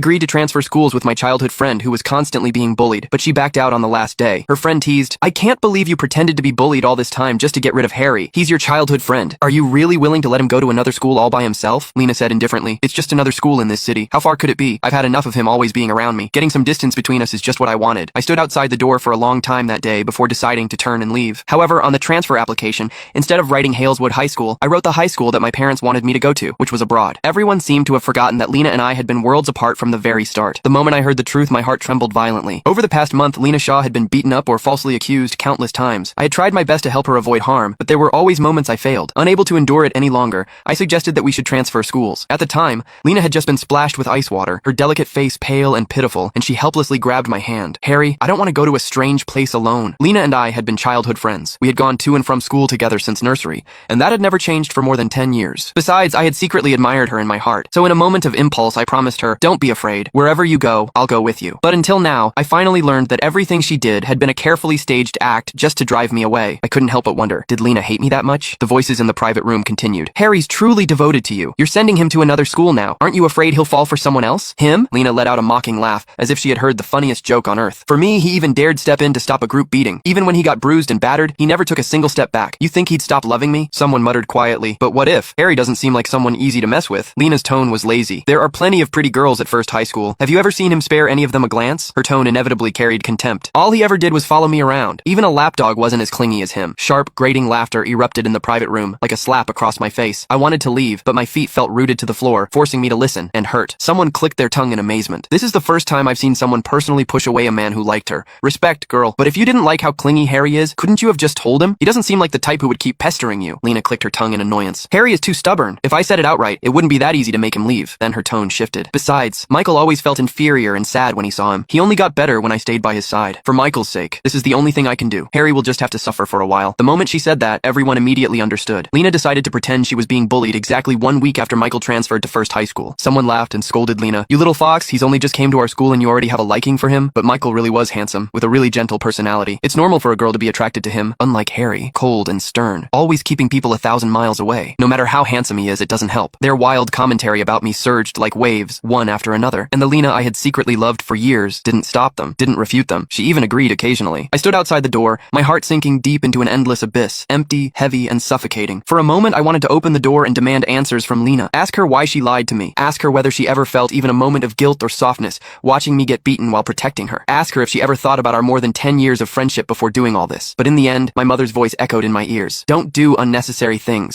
Agreed to transfer schools with my childhood friend who was constantly being bullied, but she backed out on the last day. Her friend teased, "I can't believe you pretended to be bullied all this time just to get rid of Harry. He's your childhood friend. Are you really willing to let him go to another school all by himself?" Lena said indifferently, "It's just another school in this city. How far could it be? I've had enough of him always being around me. Getting some distance between us is just what I wanted." I stood outside the door for a long time that day before deciding to turn and leave. However, on the transfer application, instead of writing Haleswood High School, I wrote the high school that my parents wanted me to go to, which was abroad. Everyone seemed to have forgotten that Lena and I had been worlds apart from the very start. The moment I heard the truth, my heart trembled violently. Over the past month, Lena Shaw had been beaten up or falsely accused countless times. I had tried my best to help her avoid harm, but there were always moments I failed. Unable to endure it any longer, I suggested that we should transfer schools. At the time, Lena had just been splashed with ice water, her delicate face pale and pitiful, and she helplessly grabbed my hand. "Harry, I don't want to go to a strange place alone." Lena and I had been childhood friends. We had gone to and from school together since nursery, and that had never changed for more than 10 years. Besides, I had secretly admired her in my heart. So in a moment of impulse, I promised her, "Don't be afraid. Wherever you go, I'll go with you." But until now, I finally learned that everything she did had been a carefully staged act just to drive me away. I couldn't help but wonder, did Lena hate me that much? The voices in the private room continued. "Harry's truly devoted to you. You're sending him to another school now. Aren't you afraid he'll fall for someone else?" "Him?" Lena let out a mocking laugh, as if she had heard the funniest joke on earth. "For me, he even dared step in to stop a group beating. Even when he got bruised and battered, he never took a single step back. You think he'd stop loving me?" Someone muttered quietly, "But what if? Harry doesn't seem like someone easy to mess with." Lena's tone was lazy. "There are plenty of pretty girls at First High School. Have you ever seen him spare any of them a glance?" Her tone inevitably carried contempt. "All he ever did was follow me around. Even a lapdog wasn't as clingy as him." Sharp, grating laughter erupted in the private room, like a slap across my face. I wanted to leave, but my feet felt rooted to the floor, forcing me to listen, and hurt. Someone clicked their tongue in amazement. "This is the first time I've seen someone personally push away a man who liked her. Respect, girl. But if you didn't like how clingy Harry is, couldn't you have just told him? He doesn't seem like the type who would keep pestering you." Lena clicked her tongue in annoyance. "Harry is too stubborn. If I said it outright, it wouldn't be that easy to make him leave." Then her tone shifted. "Besides, Michael always felt inferior and sad when he saw him. He only got better when I stayed by his side. For Michael's sake, this is the only thing I can do. Harry will just have to suffer for a while." The moment she said that, everyone immediately understood. Lena decided to pretend she was being bullied exactly 1 week after Michael transferred to First High School. Someone laughed and scolded Lena. "You little fox, he's only just came to our school and you already have a liking for him?" But Michael really was handsome, with a really gentle personality. It's normal for a girl to be attracted to him, unlike Harry, cold and stern, always keeping people 1,000 miles away. No matter how handsome he is, it doesn't help. Their wild commentary about me surged like waves, one after another, and the Lena I had secretly loved for years didn't stop them, didn't refute them. She even agreed occasionally. I stood outside the door, my heart sinking deep into an endless abyss, empty, heavy, and suffocating. For a moment, I wanted to open the door and demand answers from Lena. Ask her why she lied to me. Ask her whether she ever felt even a moment of guilt or softness, watching me get beaten while protecting her. Ask her if she ever thought about our more than 10 years of friendship before doing all this. But in the end, my mother's voice echoed in my ears. "Don't do unnecessary things.